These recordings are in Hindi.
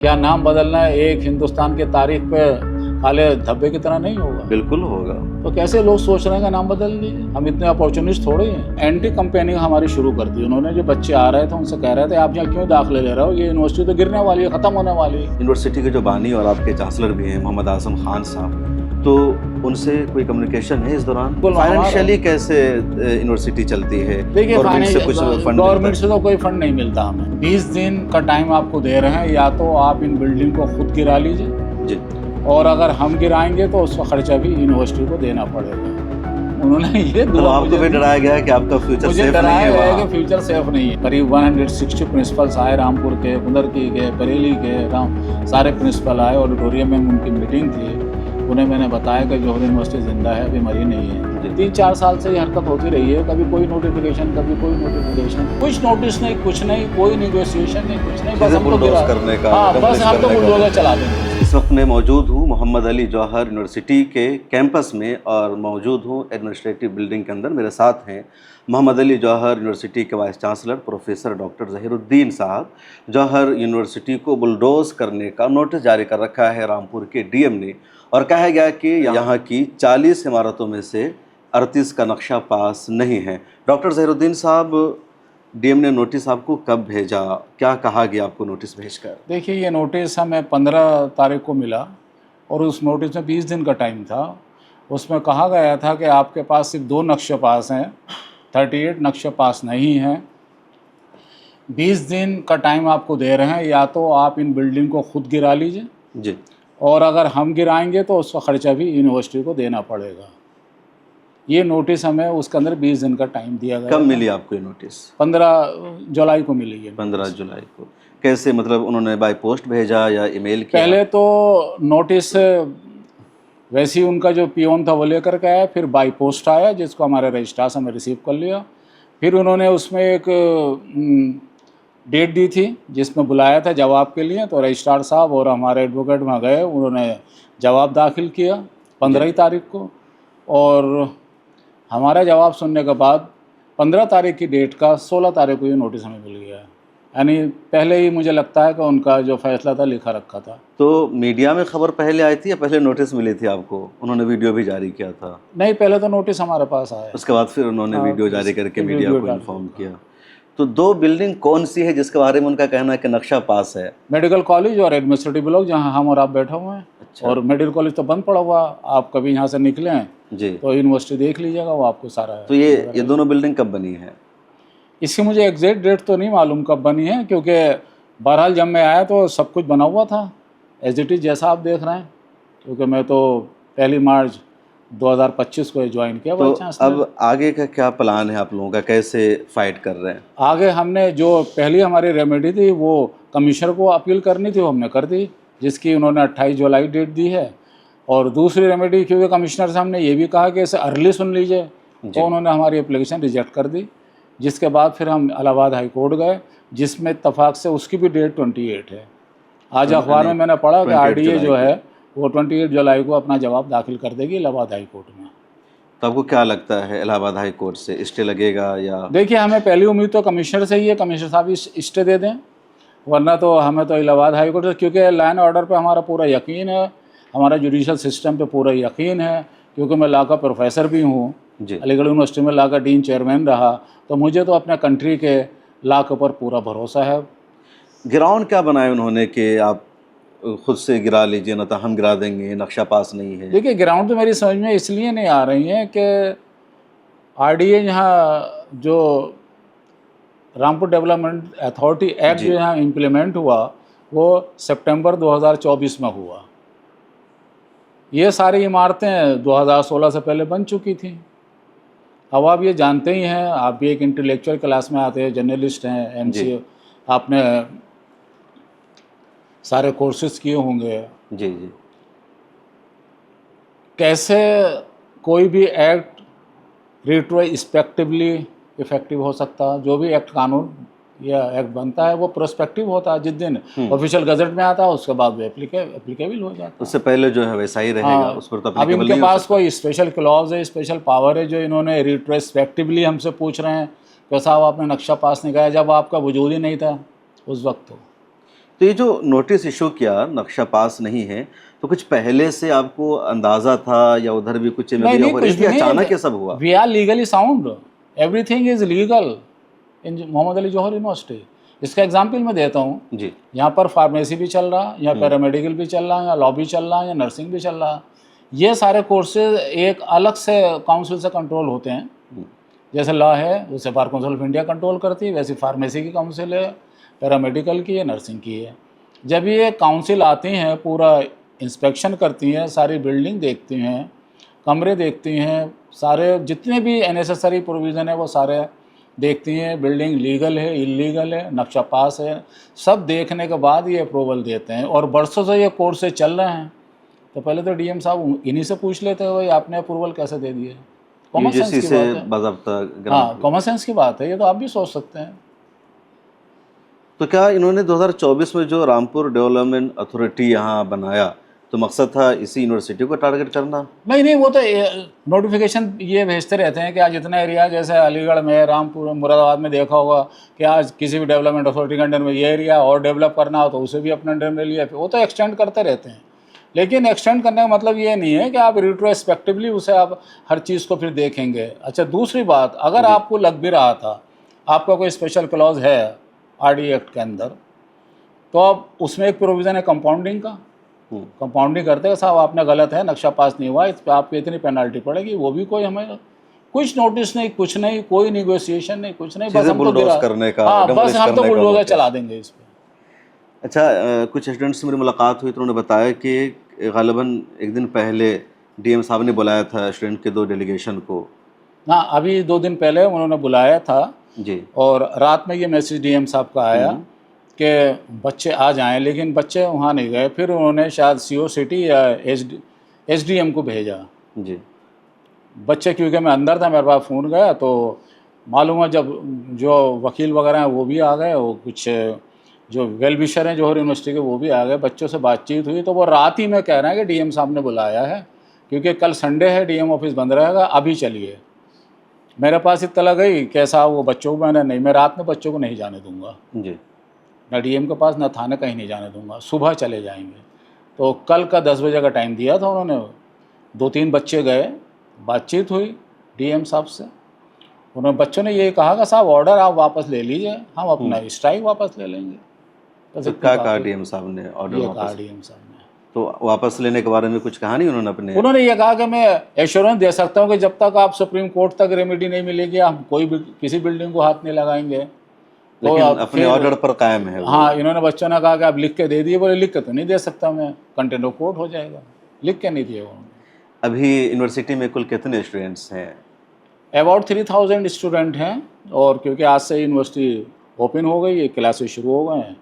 क्या नाम बदलना एक हिंदुस्तान की तारीख पे काले धब्बे की तरह नहीं होगा? बिल्कुल होगा। तो कैसे लोग सोच रहे हैं कि नाम बदल दीजिए? हम इतने अपॉर्चुनिस्ट थोड़े हैं। एंटी कंपेनिंग हमारी शुरू कर दी उन्होंने। जो बच्चे आ रहे थे उनसे कह रहे थे आप यहाँ क्यों दाखिले ले रहे हो, ये यूनिवर्सिटी तो गिरने वाली है, खत्म होने वाली है। यूनिवर्सिटी के जो बानी और आपके चांसलर भी हैं मोहम्मद आजम खान साहब, तो उनसे कोई कम्युनिकेशन है इस दौरान? फाइनेंशियली कैसे यूनिवर्सिटी चलती है? देखिए, गवर्नमेंट से तो कोई फंड नहीं मिलता हमें। 20 दिन का टाइम आपको दे रहे हैं, या तो आप इन बिल्डिंग को खुद गिरा लीजिए जी, और अगर हम गिराएंगे तो उसका खर्चा भी यूनिवर्सिटी को देना पड़ेगा। उन्होंने ये तो आपको भी डराया गया है कि आपका फ्यूचर सेफ नहीं है? डराया कि फ्यूचर सेफ नहीं है। करीब 160 प्रिंसिपल्स आए, रामपुर के, बुंदरकी के, बरेली के, सारे प्रिंसिपल आए। ऑडिटोरियम में उनकी मीटिंग थी। उन्हें मैंने बताया कि जौहर यूनिवर्सिटी जिंदा है, अभी मरी नहीं है। 3-4 साल से ये हरकत होती रही है, कभी कोई नोटिफिकेशन, कभी कोई नोटिफिकेशन, कुछ नोटिस नहीं, कुछ नहीं, कोई नेगोशिएशन नहीं, कुछ नहीं, बस हमको बुलडोज करने का। बस हम तो बुलडोजर चला देंगे। इस वक्त मैं मौजूद हूँ मोहम्मद अली जौहर यूनिवर्सिटी के कैंपस में और मौजूद हूँ एडमिनिस्ट्रेटिव बिल्डिंग के अंदर। मेरे साथ हैं मोहम्मद अली जौहर यूनिवर्सिटी के vice chancellor professor doctor Zahiruddin साहब। जौहर यूनिवर्सिटी को बुलडोज करने का नोटिस जारी कर रखा है रामपुर के डीएम ने, और कहा गया कि यहाँ की 40 इमारतों में से 38 का नक्शा पास नहीं है। डॉक्टर ज़हीरुद्दीन साहब, डीएम ने नोटिस आपको कब भेजा? क्या कहा गया आपको नोटिस भेजकर? देखिए, ये नोटिस हमें 15 तारीख को मिला और उस नोटिस में 20 दिन का टाइम था। उसमें कहा गया था कि आपके पास सिर्फ 2 नक्शे पास हैं, 38 नक्शे पास नहीं हैं। 20 दिन का टाइम आपको दे रहे हैं, या तो आप इन बिल्डिंग को खुद गिरा लीजिए जी, और अगर हम गिराएंगे तो उसका खर्चा भी यूनिवर्सिटी को देना पड़ेगा। ये नोटिस हमें उसके अंदर 20 दिन का टाइम दिया गया। कब मिली आपको ये नोटिस? 15 जुलाई को मिली है। 15 जुलाई को। कैसे, मतलब उन्होंने बाय पोस्ट भेजा या ईमेल किया? पहले तो नोटिस वैसे ही उनका जो पियोन था वो लेकर के आया, फिर बाई पोस्ट आया जिसको हमारे रजिस्ट्रार से हमें रिसीव कर लिया। फिर उन्होंने उसमें एक डेट दी थी जिसमें बुलाया था जवाब के लिए, तो रजिस्ट्रार साहब और हमारे एडवोकेट वहाँ गए, उन्होंने जवाब दाखिल किया 15 तारीख को। और हमारा जवाब सुनने के बाद 15 तारीख की डेट का 16 तारीख को ये नोटिस हमें मिल गया। यानी पहले ही मुझे लगता है कि उनका जो फैसला था लिखा रखा था। तो मीडिया में खबर पहले आई थी या पहले नोटिस मिली थी आपको? उन्होंने वीडियो भी जारी किया था? नहीं, पहले तो नोटिस हमारे पास आया, उसके बाद फिर उन्होंने वीडियो जारी करके मीडिया को इन्फॉर्म किया। तो 2 बिल्डिंग कौन सी है जिसके बारे में उनका कहना है कि नक्शा पास है? मेडिकल कॉलेज और एडमिनिस्ट्रेटिव ब्लॉक, जहाँ हम और आप बैठे हुए हैं। अच्छा। और मेडिकल कॉलेज तो बंद पड़ा हुआ, आप कभी यहाँ से निकलें जी, तो यूनिवर्सिटी देख लीजिएगा, वो आपको सारा। तो ये दोनों बिल्डिंग कब बनी है? इसकी मुझे एग्जैक्ट डेट तो नहीं मालूम कब बनी है, क्योंकि बहरहाल जब मैं आया तो सब कुछ बना हुआ था एज इट इज़ जैसा आप देख रहे हैं, क्योंकि मैं तो 1 मार्च 2025 को ज्वाइन किया। तो अब आगे का क्या प्लान है आप लोगों का, कैसे फाइट कर रहे हैं? आगे हमने जो पहली हमारी रेमेडी थी वो कमिश्नर को अपील करनी थी, वो हमने कर दी, जिसकी उन्होंने 28 जुलाई डेट दी है। और दूसरी रेमेडी, क्योंकि कमिश्नर साहब ने ये भी कहा कि इसे अर्ली सुन लीजिए, तो उन्होंने हमारी एप्लीकेशन रिजेक्ट कर दी। जिसके बाद फिर हम इलाहाबाद हाई कोर्ट गए, जिसमें इत्तफाक से उसकी भी डेट 28 है। आज अखबार में मैंने पढ़ा कि आरडीए जो है वो 28 जुलाई को अपना जवाब दाखिल कर देगी इलाहाबाद हाई कोर्ट में। तो आपको क्या लगता है, इलाहाबाद हाई कोर्ट से स्टे लगेगा या? देखिए, हमें पहली उम्मीद तो कमिश्नर से ही है, कमिश्नर साहब स्टे दे दें, वरना तो हमें तो इलाहाबाद हाई कोर्ट से, क्योंकि लाइन ऑर्डर पे हमारा पूरा यकीन है, हमारा जुडिशल सिस्टम पे पूरा यकीन है। क्योंकि मैं लॉ का प्रोफेसर भी हूँ, अलीगढ़ यूनिवर्सिटी में लॉ का डीन चेयरमैन रहा, तो मुझे तो अपने कंट्री के लॉ के ऊपर पूरा भरोसा है। ग्राउंड क्या बनाए उन्होंने कि आप खुद से गिरा लीजिए, ना तो हम गिरा देंगे, नक्शा पास नहीं है? देखिए, ग्राउंड तो मेरी समझ में इसलिए नहीं आ रही है कि आरडीए यहाँ जो रामपुर डेवलपमेंट अथॉरिटी एक्ट जो यहाँ इम्प्लीमेंट हुआ वो सितंबर 2024 में हुआ। ये सारी इमारतें 2016 से पहले बन चुकी थी। अब आप ये जानते ही हैं, आप भी एक इंटेलेक्चुअल क्लास में आते हैं, जर्नलिस्ट हैं, एमसीए, आपने सारे कोर्सेज किए होंगे। जी जी। कैसे कोई भी एक्ट रिट्रोस्पेक्टिवली इफेक्टिव हो सकता? जो भी एक्ट, कानून या एक्ट बनता है वो प्रोस्पेक्टिव होता है, जिस दिन ऑफिशियल गजट में आता है उसके बाद वो एप्लीकेबल हो जाता है। उससे पहले जो है वैसा ही रहेगा, उस पर तो अब इनके पास कोई स्पेशल क्लॉज है, स्पेशल पावर है जो इन्होंने रिट्रोस्पेक्टिवली हमसे पूछ रहे हैं कि साहब आपने नक्शा पास नहीं किया, जब आपका वजूद ही नहीं था उस वक्त। तो ये जो नोटिस इशू किया, नक्शा पास नहीं है, तो कुछ पहले से आपको अंदाजा था या उधर भी कुछ नहीं नजरिया नहीं, हो कुछ रही थी, भी नहीं। अचानक ये सब हुआ? We are legally sound, everything is legal in Mohammad Ali Jauhar university. इसका एग्जाम्पल मैं देता हूँ। जी। यहाँ पर फार्मेसी भी चल रहा, यहाँ पैरामेडिकल भी चल रहा, यहाँ लॉ भी चल रहा, यहाँ नर्सिंग भी चल रहा। ये सारे कोर्सेज एक अलग से काउंसिल से कंट्रोल होते हैं। जैसे लॉ है उसे bar council of India control करती है, वैसे फार्मेसी की काउंसिल है, पैरामेडिकल की है, नर्सिंग की है। जब ये काउंसिल आती हैं, पूरा इंस्पेक्शन करती हैं, सारी बिल्डिंग देखती हैं, कमरे देखती हैं, सारे जितने भी अननेसेसरी प्रोविज़न है वो सारे देखती हैं। बिल्डिंग लीगल है, इलीगल है, नक्शा पास है, सब देखने के बाद ये अप्रूवल देते हैं। और बरसों से ये कोर्सेज चल रहे हैं। तो पहले तो डीएम साहब इन्हीं से पूछ लेते हैं, भाई आपने अप्रूवल कैसे दे दिए। कॉमन सेंस की बात है। बाज़ाब्ता हाँ, कॉमन सेंस की बात है, ये तो आप भी सोच सकते हैं। तो क्या इन्होंने 2024 में जो रामपुर डेवलपमेंट अथॉरिटी यहाँ बनाया, तो मकसद था इसी यूनिवर्सिटी को टारगेट करना? नहीं, वो तो नोटिफिकेशन ये भेजते रहते हैं कि आज इतना एरिया, जैसे अलीगढ़ में, रामपुर, मुरादाबाद में देखा होगा कि आज किसी भी डेवलपमेंट अथॉरिटी के अंडर में ये एरिया और डेवलप करना हो तो उसे भी अपने अंडर में लिया। वो तो एक्सटेंड करते रहते हैं। लेकिन एक्सटेंड करने का मतलब ये नहीं है कि आप रिट्रोस्पेक्टिवली उसे आप हर चीज़ को फिर देखेंगे। अच्छा, दूसरी बात, अगर आपको लग भी रहा था आपका कोई स्पेशल क्लॉज है आरडी एक्ट के अंदर, तो अब उसमें एक प्रोविज़न है कंपाउंडिंग का। कंपाउंडिंग करते हैं साहब, आपने गलत है, नक्शा पास नहीं हुआ, इस पर आपको इतनी पेनल्टी पड़ेगी। वो भी कोई हमें कुछ नोटिस नहीं, कुछ नहीं, कोई निगोशिएशन नहीं, कुछ नहीं, बस हम तो करने का, हाँ, बस हम तो बुलडोजर चला देंगे इस पर। अच्छा, कुछ स्टूडेंट्स से मेरी मुलाकात हुई तो उन्होंने बताया कि ग़ालिबन एक दिन पहले डीएम साहब ने बुलाया था स्टूडेंट के 2 डेलीगेशन को। हाँ, अभी 2 दिन पहले उन्होंने बुलाया था जी। और रात में ये मैसेज डीएम साहब का आया कि बच्चे आ जाएं, लेकिन बच्चे वहाँ नहीं गए। फिर उन्होंने शायद सीओ सिटी या एसडीएम को भेजा जी। बच्चे, क्योंकि मैं अंदर था, मेरे पास फ़ोन गया तो मालूम हुआ जब जो वकील वगैरह हैं वो भी आ गए, वो कुछ जो वेल विशर हैं जौहर यूनिवर्सिटी के वो भी आ गए। बच्चों से बातचीत हुई तो वो रात ही में कह रहे हैं कि डीएम साहब ने बुलाया है, क्योंकि कल संडे है, डीएम ऑफिस बंद रहेगा, अभी चलिए। मेरे पास इत्तला गई, कैसा वो बच्चों को, मैंने नहीं, मैं रात में बच्चों को नहीं जाने दूंगा जी, ना डीएम के पास, ना थाने, कहीं नहीं जाने दूंगा, सुबह चले जाएंगे। तो कल का 10 बजे का टाइम दिया था उन्होंने। 2-3 बच्चे गए, बातचीत हुई डीएम साहब से। उन्होंने, बच्चों ने ये कहा कि साहब ऑर्डर आप वापस ले लीजिए, हम अपना स्ट्राइक वापस ले लेंगे। तो क्या कहा डीएम साहब ने? ऑर्डर वापस? डीएम साहब ने तो वापस लेने के बारे में कुछ कहा नहीं उन्होंने अपने? उन्होंने ये कहा कि मैं एश्योरेंस दे सकता हूँ कि जब तक आप सुप्रीम कोर्ट तक रेमेडी नहीं मिलेगी, हम कोई भी किसी बिल्डिंग को हाथ नहीं लगाएंगे। लेकिन तो अपने ऑर्डर पर कायम है। हाँ, इन्होंने बच्चों ने कहा कि आप लिख के दे दिए। बोले लिख के तो नहीं दे सकता मैं, कंटेंट ऑफ कोर्ट हो जाएगा। लिख के नहीं दिए उन्होंने। अभी यूनिवर्सिटी में कुल कितने स्टूडेंट्स हैं? अबाउट 3000 स्टूडेंट हैं। और क्योंकि आज से यूनिवर्सिटी ओपन हो गई है, क्लासेस शुरू हो गए हैं,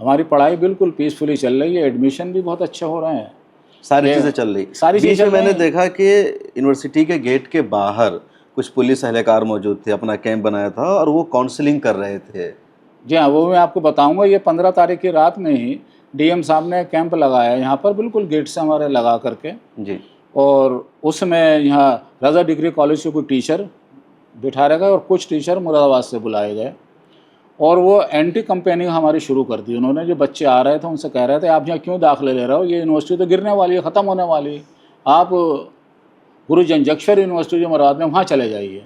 हमारी पढ़ाई बिल्कुल पीसफुली चल रही है। एडमिशन भी बहुत अच्छे हो रहे हैं, सारी चीज़ें चल रही। सारी चीज़ें मैंने देखा कि यूनिवर्सिटी के गेट के बाहर कुछ पुलिस एहलकार मौजूद थे, अपना कैंप बनाया था और वो काउंसलिंग कर रहे थे। जी हाँ, वो मैं आपको बताऊंगा। ये 15 तारीख की रात में ही डीएम साहब ने कैंप लगाया यहाँ पर, बिल्कुल गेट से हमारे लगा करके जी। और उसमें यहाँ रज़ा डिग्री कॉलेज के कोई टीचर बिठाए गए और कुछ टीचर मुरादाबाद से बुलाए गए। और वो एंटी कंपेनिंग हमारी शुरू कर दी उन्होंने। जो बच्चे आ रहे थे उनसे कह रहे थे, आप यहाँ क्यों दाखिले ले रहे हो, ये यूनिवर्सिटी तो गिरने वाली है, ख़त्म होने वाली है, आप गुरु जंजक्शर यूनिवर्सिटी जो मुराद में, वहाँ चले जाइए।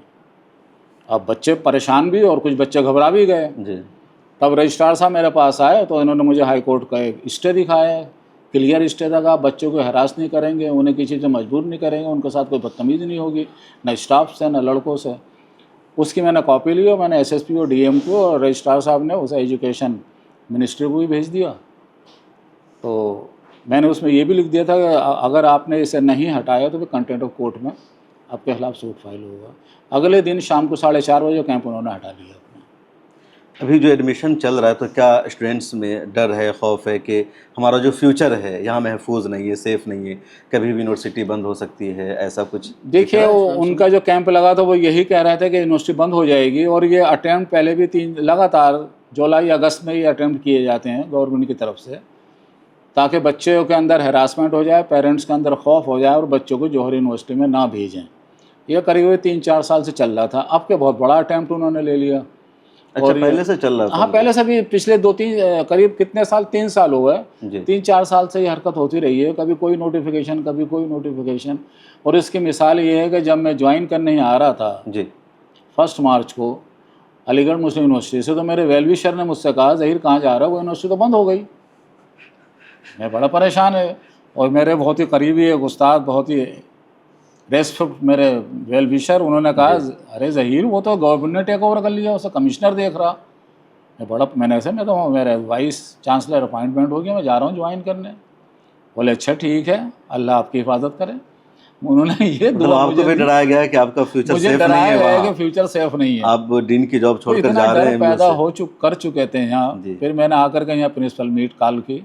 अब बच्चे परेशान भी और कुछ बच्चे घबरा भी गए जी। तब रजिस्ट्रार साहब मेरे पास आए तो इन्होंने मुझे हाई कोर्ट का एक स्टे दिखाया, क्लियर स्टे था। आप बच्चों को हरास नहीं करेंगे, उन्हें किसी से मजबूर नहीं करेंगे, उनके साथ कोई बदतमीज़ी नहीं होगी, न स्टाफ से न लड़कों से। उसकी मैंने कॉपी ली और मैंने एसएसपी और डीएम को और रजिस्ट्रार साहब ने उसे एजुकेशन मिनिस्ट्री को भी भेज दिया। तो मैंने उसमें ये भी लिख दिया था कि अगर आपने इसे नहीं हटाया तो फिर कंटेंट ऑफ कोर्ट में आपके खिलाफ सूट फाइल होगा। अगले दिन शाम को 4:30 बजे कैंप उन्होंने हटा लिया। अभी जो एडमिशन चल रहा है तो क्या स्टूडेंट्स में डर है, खौफ है कि हमारा जो फ्यूचर है यहाँ महफूज नहीं है, सेफ़ नहीं है, कभी भी यूनिवर्सिटी बंद हो सकती है, ऐसा कुछ? देखिए, उनका जो कैंप लगा था वो यही कह रहे थे कि यूनिवर्सिटी बंद हो जाएगी। और ये अटैम्प्ट पहले भी 3 लगातार जुलाई अगस्त में ये अटैम्प्ट किए जाते हैं गवर्नमेंट की तरफ से, ताकि बच्चों के अंदर हैरासमेंट हो जाए, पेरेंट्स के अंदर खौफ हो जाए और बच्चों को जौहर यूनिवर्सिटी में ना भेजें। ये करीब 3-4 साल से चल रहा था। अब के बहुत बड़ा अटैम्प्ट उन्होंने ले लिया। अच्छा, पहले से चल रहा था? हाँ, पहले से भी पिछले 2-3 करीब कितने साल, 3 साल हो गए, जी 3-4 साल से ये हरकत होती रही है, कभी कोई नोटिफिकेशन, कभी कोई नोटिफिकेशन। और इसकी मिसाल ये है कि जब मैं ज्वाइन करने आ रहा था जी 1 मार्च को अलीगढ़ मुस्लिम यूनिवर्सिटी से, तो मेरे वेल विशर ने मुझसे कहा, ज़हीर कहाँ जा रहा है, वो यूनिवर्सिटी तो बंद हो गई। मैं बड़ा परेशान है, और मेरे बहुत ही करीबी एक उस्ताद, बहुत ही रेस्पेक्ट मेरे वेल विशर, उन्होंने कहा, अरे ज़हीर वो तो गवर्नमेंट ने टेक ओवर कर लिया, उसे कमिश्नर देख रहा। मैंने ऐसे, मैं तो मेरे वाइस चांसलर अपॉइंटमेंट हो गया, मैं जा रहा हूँ ज्वाइन करने। बोले अच्छा ठीक है, अल्लाह आपकी हिफाजत करे। उन्होंने ये मतलब दुआ आपको मुझे भी दी, डराया गया कि आपका फ्यूचर मुझे सेफ नहीं डराया है गया है वहाँ, कि फ्यूचर सेफ नहीं है। आप डीन की जॉब तो छोड़कर इतना जा रहे डर हैं पैदा से। कर चुके थे यहाँ। जी फिर मैंने आकर के यहाँ प्रिंसिपल मीट कॉल की,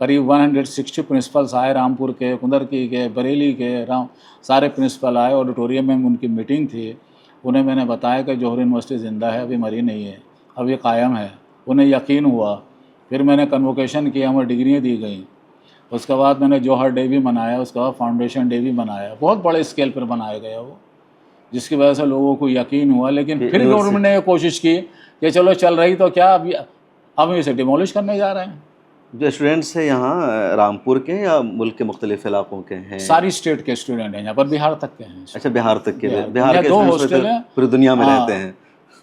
करीब 160 प्रिंसिपल्स आए, रामपुर के, कुंदरकी के, बरेली के, सारे प्रिंसिपल आए। ऑडिटोरियम में उनकी मीटिंग थी। उन्हें मैंने बताया कि जौहर यूनिवर्सिटी ज़िंदा है, अभी मरी नहीं है, अब ये कायम है। उन्हें यकीन हुआ। फिर मैंने कन्वोकेशन किया, हमें डिग्रियाँ दी गई। उसके बाद मैंने जौहर डे भी मनाया, उसके बाद फाउंडेशन डे भी मनाया, बहुत बड़े स्केल पर बनाया गया वो, जिसकी वजह से लोगों को यकीन हुआ। लेकिन फिर गवर्नमेंट ने ये कोशिश की कि चलो चल रही तो क्या, अभी हम इसे डिमोलिश करने जा रहे हैं। जो स्टूडेंट्स हैं यहाँ रामपुर के या मुल्क के मुख्तलिफ इलाकों के हैं? सारी स्टेट के स्टूडेंट हैं यहाँ पर, बिहार तक के हैं। अच्छा, बिहार तक के? बिहार बिहार के दो स्टूडेंट्स हॉस्टल तो हैं, पूरी दुनिया में हाँ, रहते हैं?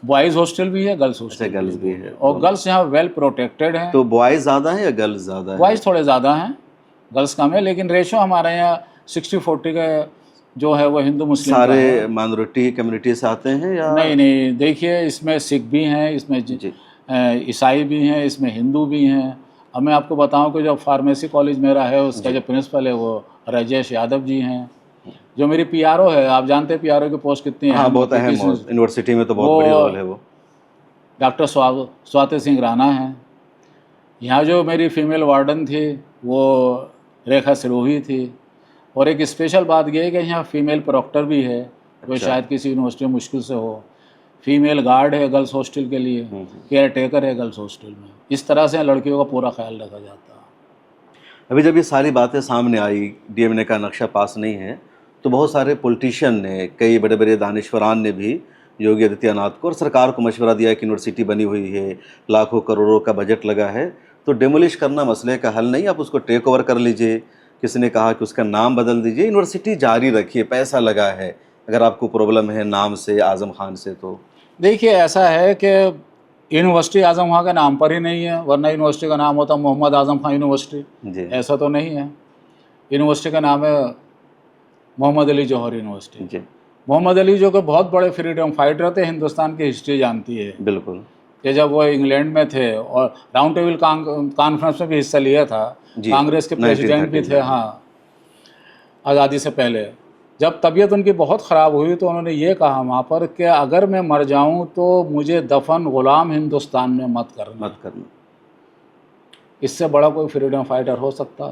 बॉयज़ हॉस्टल भी है, गर्ल्स हॉस्टल गर्ल्स भी है। और गर्ल्स यहाँ वेल प्रोटेक्टेड हैं। तो बॉयज़ ज़्यादा है या गर्ल्स ज़्यादा है? बॉयज़ थोड़े ज़्यादा हैं, गर्ल्स कम है, लेकिन रेशो हमारे यहाँ 60-40 का जो है वो हिंदू मुस्लिम का है। सारे माइनॉरिटी कम्युनिटी से आते हैं या? नहीं, देखिए इसमें सिख भी हैं, इसमें ईसाई भी हैं, इसमें हिंदू भी हैं। अब मैं आपको बताऊं कि जो फार्मेसी कॉलेज मेरा है, उसका जो प्रिंसिपल है वो राजेश यादव जी हैं। जो मेरी पीआरओ है, आप जानते हैं पीआरओ की पोस्ट कितनी है? हाँ, बहुत अहम, यूनिवर्सिटी में तो बहुत बड़ी रोल है वो। डॉक्टर स्वाति सिंह राणा हैं। यहाँ जो मेरी फीमेल वार्डन थी वो रेखा सिरोही थी। और एक स्पेशल बात ये है कि यहाँ फीमेल प्रोक्टर भी है, जो शायद किसी यूनिवर्सिटी में मुश्किल से हो। फीमेल गार्ड है गर्ल्स हॉस्टल के लिए, केयर टेकर है गर्ल्स हॉस्टल में। इस तरह से लड़कियों का पूरा ख्याल रखा जाता है। अभी जब ये सारी बातें सामने आई, डीएमएनए का नक्शा पास नहीं है, तो बहुत सारे पॉलिटिशियन ने, कई बड़े बड़े दानिश्वरान ने भी योगी आदित्यनाथ को और सरकार को मशवरा दिया कि यूनिवर्सिटी बनी हुई है, लाखों करोड़ों का बजट लगा है, तो डेमोलिश करना मसले का हल नहीं, आप उसको टेक ओवर कर लीजिए। किसी ने कहा कि उसका नाम बदल दीजिए, यूनिवर्सिटी जारी रखिए, पैसा लगा है, अगर आपको प्रॉब्लम है नाम से, आज़म खान से। तो देखिए ऐसा है कि यूनिवर्सिटी आज़म खान के नाम पर ही नहीं है, वरना यूनिवर्सिटी का नाम होता मोहम्मद आज़म खान यूनिवर्सिटी जी, ऐसा तो नहीं है। यूनिवर्सिटी का नाम है मोहम्मद अली जौहर यूनिवर्सिटी। जी, मोहम्मद अली जो कि बहुत बड़े फ्रीडम फाइटर थे, हिंदुस्तान की हिस्ट्री जानती है बिल्कुल। कि जब वो इंग्लैंड में थे और राउंड टेबल कॉन्फ्रेंस में भी हिस्सा लिया था, कांग्रेस के प्रेसिडेंट भी थे, हाँ, आज़ादी से पहले। जब तबीयत उनकी बहुत ख़राब हुई तो उन्होंने ये कहा वहाँ पर कि अगर मैं मर जाऊँ तो मुझे दफन ग़ुलाम हिंदुस्तान में मत करना। इससे बड़ा कोई फ्रीडम फाइटर हो सकता?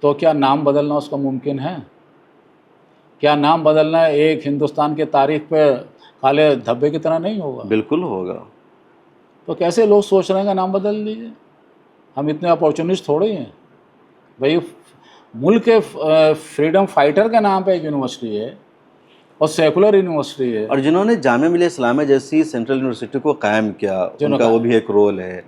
तो क्या नाम बदलना उसका मुमकिन है? क्या नाम बदलना एक हिंदुस्तान के तारीख पे काले धब्बे की तरह नहीं होगा? बिल्कुल होगा। तो कैसे लोग सोच रहे हैं कि नाम बदल दीजिए? हम इतने अपॉर्चुनिस्ट थोड़े ही हैं भाई। मुल्क के फ्रीडम फाइटर के नाम पे एक यूनिवर्सिटी है और सेकुलर यूनिवर्सिटी है। और जिन्होंने जामिया मिलिया इस्लामिया जैसी सेंट्रल यूनिवर्सिटी को कायम किया, उनका वो भी एक रोल है।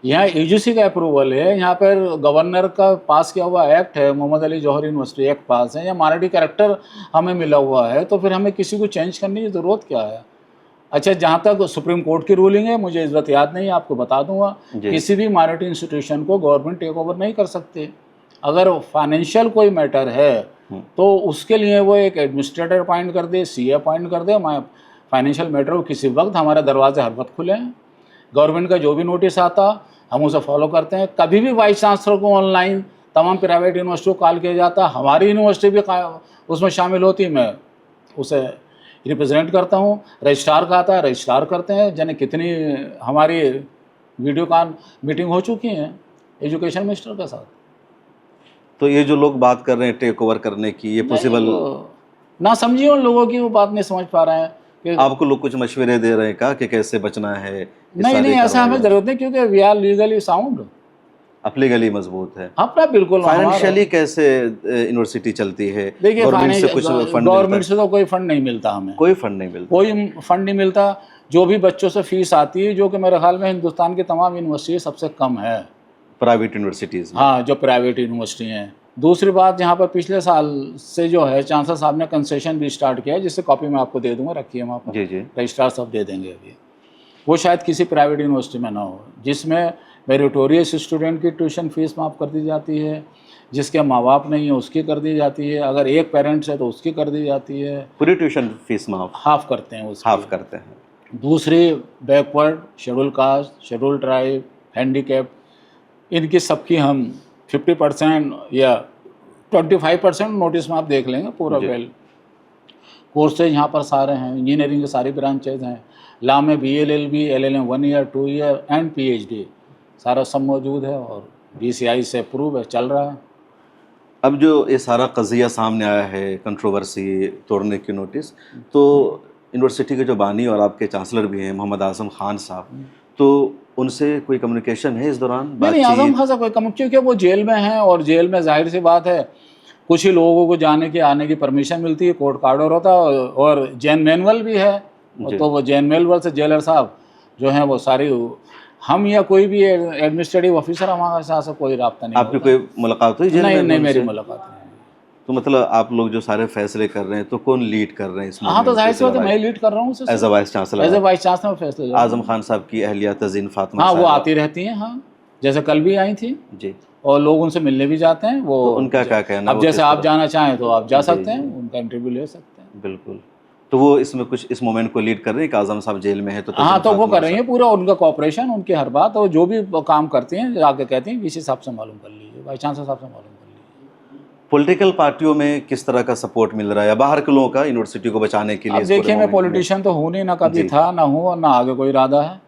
यहाँ यूजीसी का अप्रूवल है, यहाँ पर गवर्नर का पास किया हुआ एक्ट है, मोहम्मद अली जौहर यूनिवर्सिटी एक्ट पास है, या माइनॉरिटी कैरेक्टर हमें मिला हुआ है, तो फिर हमें किसी को चेंज करने की ज़रूरत क्या है? अच्छा, जहाँ तक सुप्रीम कोर्ट की रूलिंग है, मुझे इस बात याद नहीं है, आपको बता दूंगा, किसी भी माइनॉरिटी इंस्टीट्यूशन को गवर्नमेंट टेक ओवर नहीं कर सकते। अगर फाइनेंशियल कोई मैटर है तो उसके लिए वो एक एडमिनिस्ट्रेटर अपॉइंट कर दे, सीए अपॉइंट कर दे। फाइनेंशियल मैटर हो किसी वक्त, हमारे दरवाजे हर वक्त खुले हैं। गवर्नमेंट का जो भी नोटिस आता हम उसे फॉलो करते हैं। कभी भी वाइस चांसलर को ऑनलाइन तमाम प्राइवेट यूनिवर्सिटी को कॉल किया जाता, हमारी यूनिवर्सिटी भी उसमें शामिल होती, मैं उसे रिप्रेजेंट करता हूँ। रजिस्ट्रार का आता है, रजिस्ट्रार करते हैं। जाने कितनी हमारी वीडियो कॉल मीटिंग हो चुकी हैं एजुकेशन मिनिस्टर के साथ। तो ये जो लोग बात कर रहे हैं टेक ओवर करने की, ये पॉसिबल ना समझिए उन लोगों की, वो बात नहीं समझ पा रहे हैं कि आपको लोग कुछ मशवरे दे रहे हैं का कि कैसे बचना है? नहीं, ऐसा हमें ज़रूरत नहीं, क्योंकि वी आर लीगली साउंड। अपनी गली मजबूत है। अपना बिल्कुल फाइनेंशियली कैसे यूनिवर्सिटी चलती है? देखिए, गवर्नमेंट से कुछ फंड गवर्नमेंट से तो कोई फंड नहीं मिलता हमें, कोई फंड नहीं मिलता, कोई फंड नहीं मिलता। जो भी बच्चों से फीस आती है, जो कि मेरे ख्याल में हिंदुस्तान की तमाम यूनिवर्सिटी सबसे कम है, प्राइवेट यूनिवर्सिटीज़ में। हाँ, जो प्राइवेट यूनिवर्सिटी हैं। दूसरी बात, यहाँ पर पिछले साल से जो है चांसलर साहब ने कंसेशन भी स्टार्ट किया है, जिससे कॉपी मैं आपको दे दूंगा, रखिए वहाँ पर, जी जी, रजिस्ट्रार साहब दे देंगे अभी। वो शायद किसी प्राइवेट यूनिवर्सिटी में ना हो, जिसमें मेरिटोरियस स्टूडेंट की ट्यूशन फीस माफ़ कर दी जाती है, जिसके माँ बाप नहीं है उसकी कर दी जाती है, अगर एक पेरेंट्स है तो उसकी कर दी जाती है, पूरी ट्यूशन फीस माफ, हाफ करते हैं उसकी। हाफ करते हैं। दूसरी, backward, schedule caste, schedule tribe, handicap, इनकी सबकी हम 50% या 25% नोटिस में आप देख लेंगे पूरा वेल। कोर्सेज यहाँ पर सारे हैं, इंजीनियरिंग के सारी ब्रांचेज हैं, लॉ में BLLB, LLM 1 year 2 year and PhD सारा सब मौजूद है, और DCI से अप्रूव है, चल रहा है। अब जो ये सारा कज़िया सामने आया है, कंट्रोवर्सी तोड़ने की नोटिस, तो यूनिवर्सिटी के जो बानी और आपके चांसलर भी हैं मोहम्मद आज़म खान साहब, तो उनसे कोई कम्युनिकेशन है इस दौरान? नहीं, आज़म खान साहब कोई कम, क्योंकि वो जेल में हैं, और जेल में जाहिर सी बात है कुछ ही लोगों को जाने की आने की परमिशन मिलती है, कोर्ट का ऑर्डर होता है, और जैन मैनुअल भी है, तो वो जैन मैनुअल से जेलर साहब जो हैं वो सारी, हम या कोई भी एडमिनिस्ट्रेटिव ऑफिसर हमारे साथ कोई रब्ता नहीं। आपकी कोई मुलाकात हुई? नहीं, मेरी मुलाकात नहीं। तो मतलब आप लोग जो सारे फैसले कर रहे हैं, तो कौन लीड कर रहे हैं इसमें? हाँ, तो जाहिर सी बात है मैं लीड कर रहा हूँ as a vice chancellor. As a vice chancellor फैसले। आज़म खान साहब की अहलिया तज़ीन फातिमा, हाँ, वो आती रहती हैं, हाँ, जैसे कल भी आई थी जी, और लोग उनसे मिलने भी जाते हैं। वो तो उनका क्या कहना? अब जैसे आप जाना चाहें तो आप जा सकते हैं, उनका इंटरव्यू ले सकते हैं। बिल्कुल। तो वो इसमें कुछ इस मोमेंट को लीड कर रहे हैं कि आज़म साहब जेल में है, तो हाँ, तो वो कर रही हैं पूरा, उनका कॉपरेशन, उनकी हर बात, और जो भी काम करती हैं आके कहती हैं VC साहब से मालूम कर लीजिए, वाइस चांसलर साहब से मालूम कर लीजिए। पॉलिटिकल पार्टियों में किस तरह का सपोर्ट मिल रहा है, या बाहर के लोगों का यूनिवर्सिटी को बचाने के लिए? अब देखिए, मैं पॉलिटिशियन तो हूँ नहीं, ना कभी था, ना हूँ, और ना आगे कोई इरादा है,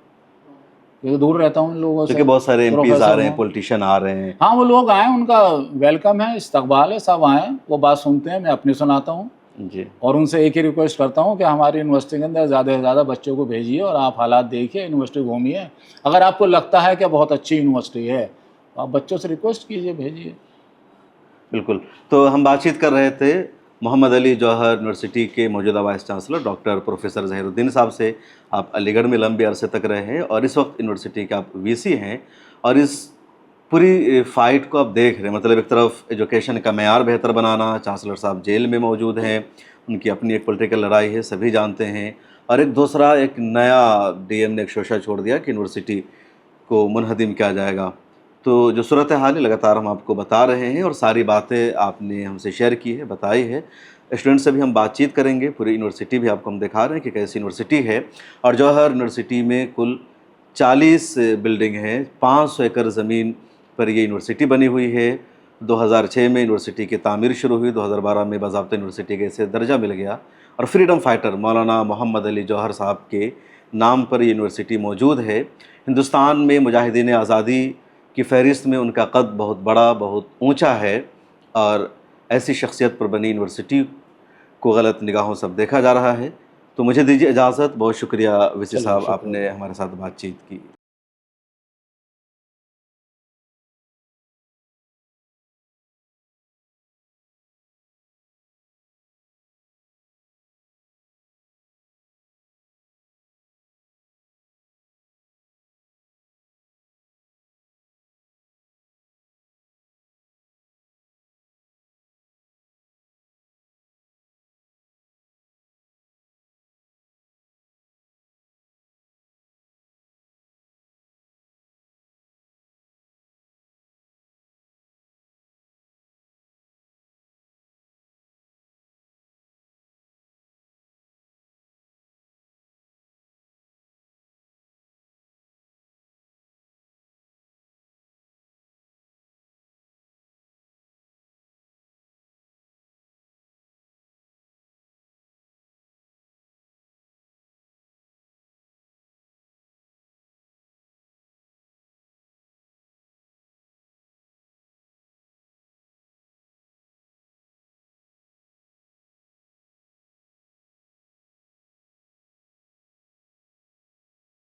क्योंकि दूर रहता हूँ इन लोगों से। क्योंकि बहुत सारे MPs आ रहे हैं, पॉलिटिशियन आ रहे हैं। हाँ, वो लोग आए, उनका वेलकम है, इस्तकबाल है, सब आए, वो बात सुनते हैं, मैं अपनी सुनाता हूँ जी, और उनसे एक ही रिक्वेस्ट करता हूँ कि हमारी यूनिवर्सिटी के अंदर ज़्यादा से ज़्यादा बच्चों को भेजिए, और आप हालात देखिए, यूनिवर्सिटी घूमिए, अगर आपको लगता है कि बहुत अच्छी यूनिवर्सिटी है तो आप बच्चों से रिक्वेस्ट कीजिए, भेजिए। बिल्कुल। तो हम बातचीत कर रहे थे मोहम्मद अली जौहर यूनिवर्सिटी के मौजूदा vice chancellor doctor professor Zahiruddin साहब से। आप अलीगढ़ में लंबे अरसे तक रहे हैं और इस वक्त यूनिवर्सिटी के आप VC हैं, और इस पूरी फ़ाइट को आप देख रहे हैं। मतलब एक तरफ एजुकेशन का मेयार बेहतर बनाना, चांसलर साहब जेल में मौजूद हैं, उनकी अपनी एक पॉलिटिकल लड़ाई है, सभी जानते हैं, और एक दूसरा एक नया DM ने एक शोशा छोड़ दिया कि यूनिवर्सिटी को मुनहदिम किया जाएगा। तो जो सूरत हाल है लगातार हम आपको बता रहे हैं, और सारी बातें आपने हमसे शेयर की है, बताई है। स्टूडेंट से भी हम बातचीत करेंगे, पूरी यूनिवर्सिटी भी आपको हम दिखा रहे हैं कि कैसी यूनिवर्सिटी है। और जौहर यूनिवर्सिटी में कुल 40 बिल्डिंग हैं, 500 एकड़ ज़मीन पर ये यूनिवर्सिटी बनी हुई है। 2006 में यूनिवर्सिटी की तामीर शुरू हुई, 2012 में बाज़ाब्ता यूनिवर्सिटी के इसे दर्जा मिल गया, और फ्रीडम फाइटर मौलाना मोहम्मद अली जौहर साहब के नाम पर यूनिवर्सिटी मौजूद है। हिंदुस्तान में मुजाहिदीन आज़ादी की फ़हरिस्त में उनका कद बहुत बड़ा, बहुत ऊंचा है, और ऐसी शख्सियत पर बनी यूनिवर्सिटी को गलत निगाहों से देखा जा रहा है। तो मुझे दीजिए इजाज़त। बहुत शुक्रिया VC साहब, आपने हमारे साथ बातचीत की।